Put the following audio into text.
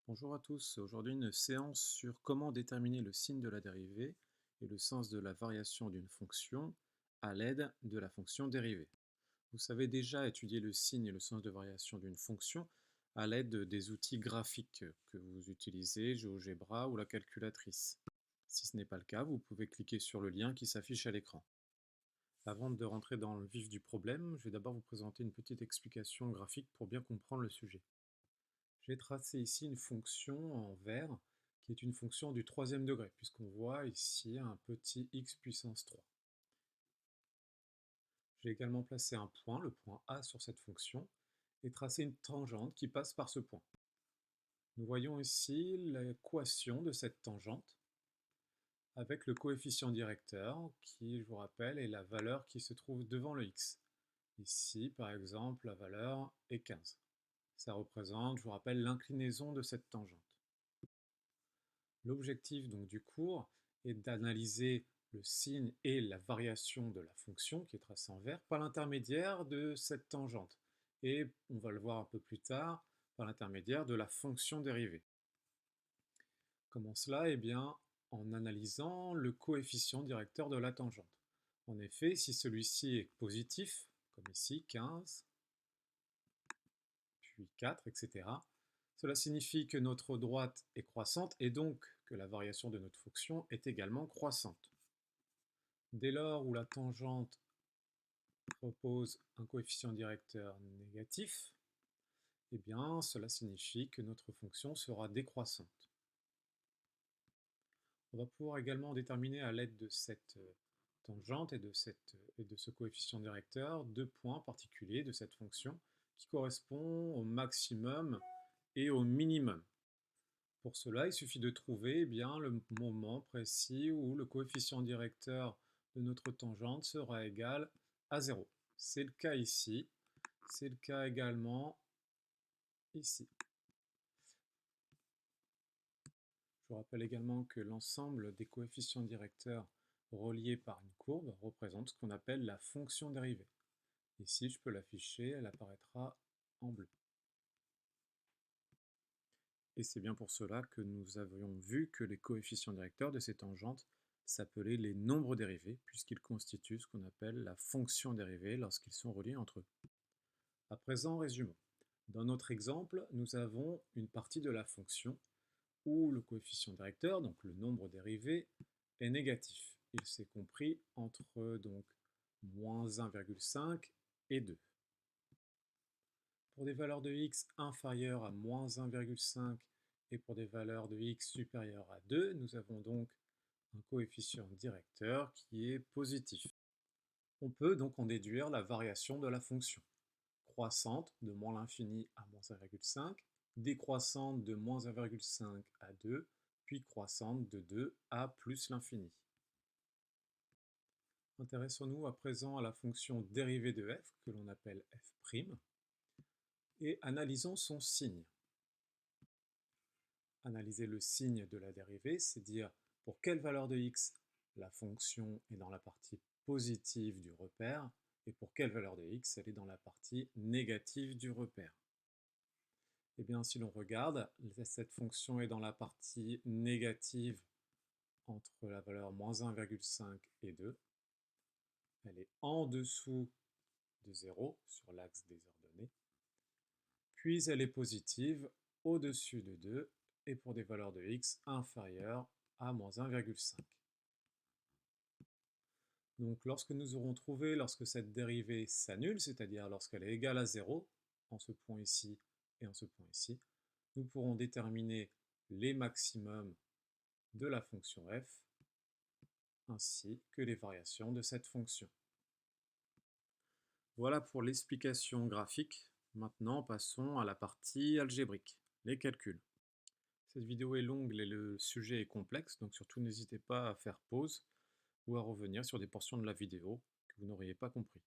Bonjour à tous, aujourd'hui une séance sur comment déterminer le signe de la dérivée et le sens de la variation d'une fonction à l'aide de la fonction dérivée. Vous savez déjà étudier le signe et le sens de variation d'une fonction à l'aide des outils graphiques que vous utilisez, GeoGebra ou la calculatrice. Si ce n'est pas le cas, vous pouvez cliquer sur le lien qui s'affiche à l'écran. Avant de rentrer dans le vif du problème, je vais d'abord vous présenter une petite explication graphique pour bien comprendre le sujet. J'ai tracé ici une fonction en vert qui est une fonction du troisième degré, puisqu'on voit ici un petit x puissance 3. J'ai également placé un point, le point A, sur cette fonction, et tracé une tangente qui passe par ce point. Nous voyons ici l'équation de cette tangente avec le coefficient directeur qui, je vous rappelle, est la valeur qui se trouve devant le x. Ici, par exemple, la valeur est 15. Ça représente, je vous rappelle, l'inclinaison de cette tangente. L'objectif donc du cours est d'analyser le signe et la variation de la fonction qui est tracée en vert par l'intermédiaire de cette tangente. Et on va le voir un peu plus tard par l'intermédiaire de la fonction dérivée. Comment cela? Eh bien, en analysant le coefficient directeur de la tangente. En effet, si celui-ci est positif, comme ici 15, puis 4, etc., cela signifie que notre droite est croissante et donc que la variation de notre fonction est également croissante. Dès lors où la tangente propose un coefficient directeur négatif, eh bien cela signifie que notre fonction sera décroissante. On va pouvoir également déterminer à l'aide de cette tangente et de ce coefficient directeur deux points particuliers de cette fonction qui correspondent au maximum et au minimum. Pour cela, il suffit de trouver bien le moment précis où le coefficient directeur de notre tangente sera égal à 0. C'est le cas ici, c'est le cas également ici. Je vous rappelle également que l'ensemble des coefficients directeurs reliés par une courbe représente ce qu'on appelle la fonction dérivée. Ici, je peux l'afficher, elle apparaîtra en bleu. Et c'est bien pour cela que nous avions vu que les coefficients directeurs de ces tangentes s'appelaient les nombres dérivés, puisqu'ils constituent ce qu'on appelle la fonction dérivée lorsqu'ils sont reliés entre eux. À présent, résumons. Dans notre exemple, nous avons une partie de la fonction où le coefficient directeur, donc le nombre dérivé, est négatif. Il s'est compris entre donc moins 1,5 et 2. Pour des valeurs de x inférieures à moins 1,5 et pour des valeurs de x supérieures à 2, nous avons donc un coefficient directeur qui est positif. On peut donc en déduire la variation de la fonction. Croissante de moins l'infini à moins 1,5, décroissante de moins 1,5 à 2, puis croissante de 2 à plus l'infini. Intéressons-nous à présent à la fonction dérivée de f, que l'on appelle f', et analysons son signe. Analyser le signe de la dérivée, c'est dire pour quelle valeur de x la fonction est dans la partie positive du repère et pour quelle valeur de x elle est dans la partie négative du repère. Eh bien, si l'on regarde, cette fonction est dans la partie négative entre la valeur moins 1,5 et 2. Elle est en dessous de 0 sur l'axe des ordonnées. Puis elle est positive au-dessus de 2 et pour des valeurs de x inférieures à moins 1,5. Donc lorsque nous aurons trouvé, lorsque cette dérivée s'annule, c'est-à-dire lorsqu'elle est égale à 0, en ce point ici et en ce point ici, nous pourrons déterminer les maximums de la fonction f ainsi que les variations de cette fonction. Voilà pour l'explication graphique. Maintenant, passons à la partie algébrique, les calculs. Cette vidéo est longue et le sujet est complexe, donc surtout n'hésitez pas à faire pause ou à revenir sur des portions de la vidéo que vous n'auriez pas compris.